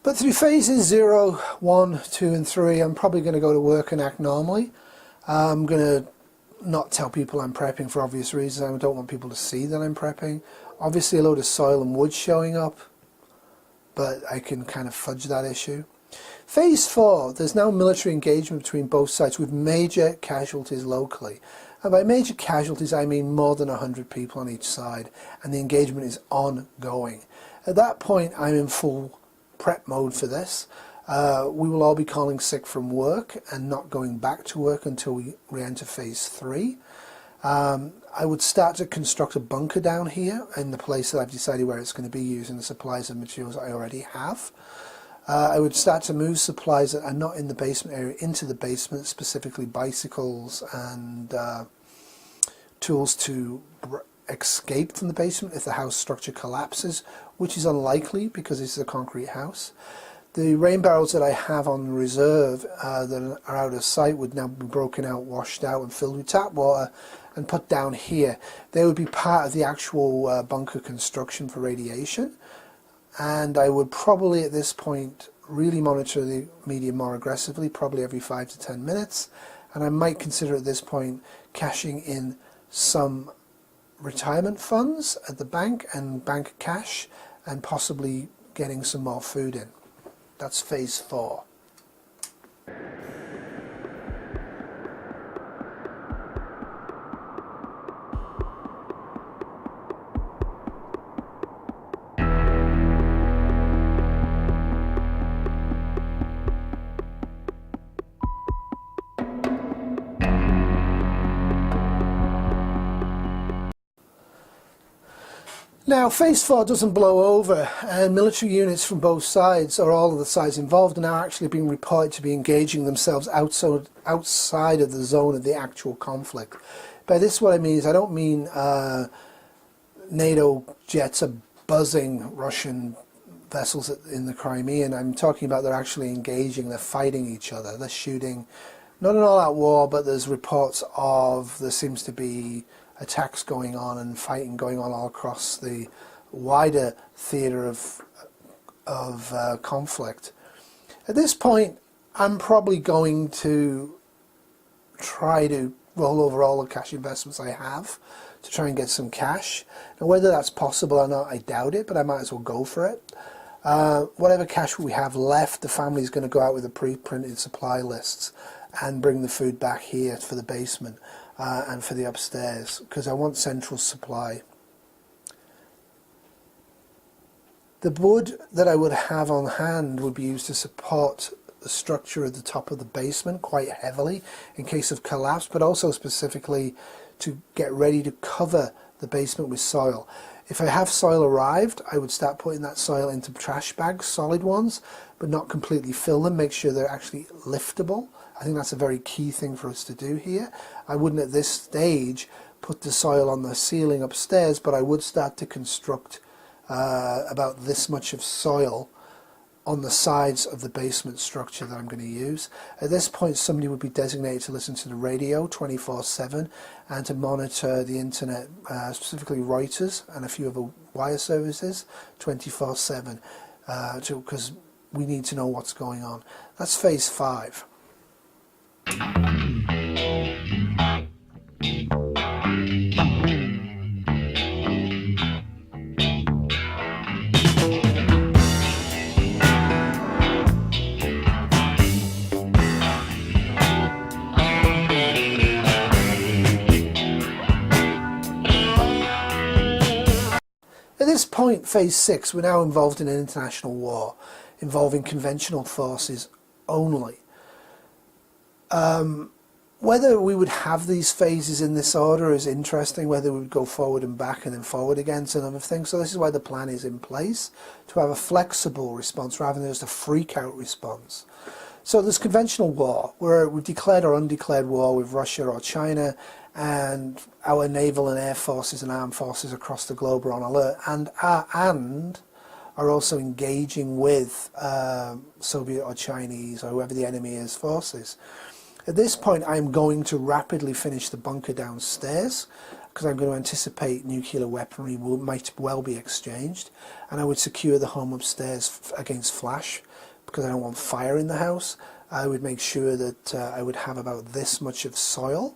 But through phases 0, 1, 2 and 3 I'm probably going to go to work and act normally. I'm going to not tell people I'm prepping for obvious reasons. I don't want people to see that I'm prepping. Obviously a load of soil and wood showing up, but I can kind of fudge that issue. Phase 4, there's now military engagement between both sides with major casualties locally. And by major casualties I mean more than 100 people on each side, and the engagement is ongoing. At that point I'm in full prep mode for this. We will all be calling sick from work and not going back to work until we re-enter phase 3. I would start to construct a bunker down here in the place that I've decided where it's going to be, using the supplies and materials I already have. I would start to move supplies that are not in the basement area into the basement, specifically bicycles and tools to escape from the basement if the house structure collapses, which is unlikely because this is a concrete house. The rain barrels that I have on reserve that are out of sight would now be broken out, washed out and filled with tap water and put down here. They would be part of the actual bunker construction for radiation, and I would probably at this point really monitor the media more aggressively, probably every 5 to 10 minutes, and I might consider at this point cashing in some retirement funds at the bank and bank cash, and possibly getting some more food in. That's phase 4. Now phase 4 doesn't blow over, and military units from both sides, or all of the sides involved, are now actually being reported to be engaging themselves outside of the zone of the actual conflict. By this what I mean is I don't mean NATO jets are buzzing Russian vessels in the Crimean. I'm talking about they're actually engaging, they're fighting each other, they're shooting. Not an all-out war, but there's reports of there seems to be attacks going on and fighting going on all across the wider theatre of conflict. At this point I'm probably going to try to roll over all the cash investments I have to try and get some cash. Now whether that's possible or not I doubt it, but I might as well go for it. Whatever cash we have left, the family's going to go out with the pre-printed supply lists and bring the food back here for the basement and for the upstairs, because I want central supply. The wood that I would have on hand would be used to support the structure at the top of the basement quite heavily in case of collapse, but also specifically to get ready to cover the basement with soil. If I have soil arrived, I would start putting that soil into trash bags, solid ones, but not completely fill them, make sure they're actually liftable. I think that's a very key thing for us to do here. I wouldn't at this stage put the soil on the ceiling upstairs, but I would start to construct about this much of soil on the sides of the basement structure that I'm going to use. At this point somebody would be designated to listen to the radio 24/7 and to monitor the internet, specifically Reuters and a few other wire services 24/7, because we need to know what's going on. That's phase 5. At this point, phase 6, we're now involved in an international war involving conventional forces only. Whether we would have these phases in this order is interesting. Whether we would go forward and back and then forward again is another thing. So this is why the plan is in place, to have a flexible response rather than just a freak-out response. So there's conventional war, where we've declared or undeclared war with Russia or China, and our naval and air forces and armed forces across the globe are on alert and are also engaging with Soviet or Chinese or whoever the enemy is forces. At this point I'm going to rapidly finish the bunker downstairs, because I'm going to anticipate nuclear weaponry might well be exchanged, and I would secure the home upstairs against flash. because I don't want fire in the house, I would make sure that I would have about this much of soil,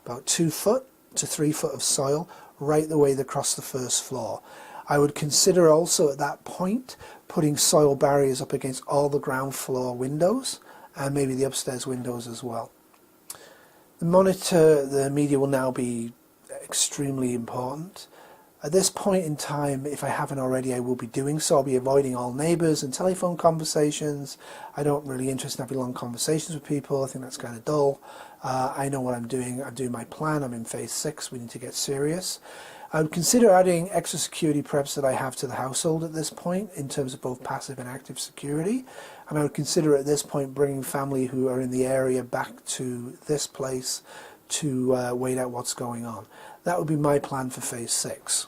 about 2 foot to 3 foot of soil, right the way across the first floor. I would consider also at that point putting soil barriers up against all the ground floor windows and maybe the upstairs windows as well. The monitor, the media will now be extremely important. At this point in time, if I haven't already, I will be doing so. I'll be avoiding all neighbours and telephone conversations. I don't really interest in having long conversations with people. I think that's kind of dull. I know what I'm doing. I'm doing my plan. I'm in phase 6. We need to get serious. I would consider adding extra security preps that I have to the household at this point in terms of both passive and active security. And I would consider at this point bringing family who are in the area back to this place to wait out what's going on. That would be my plan for phase 6.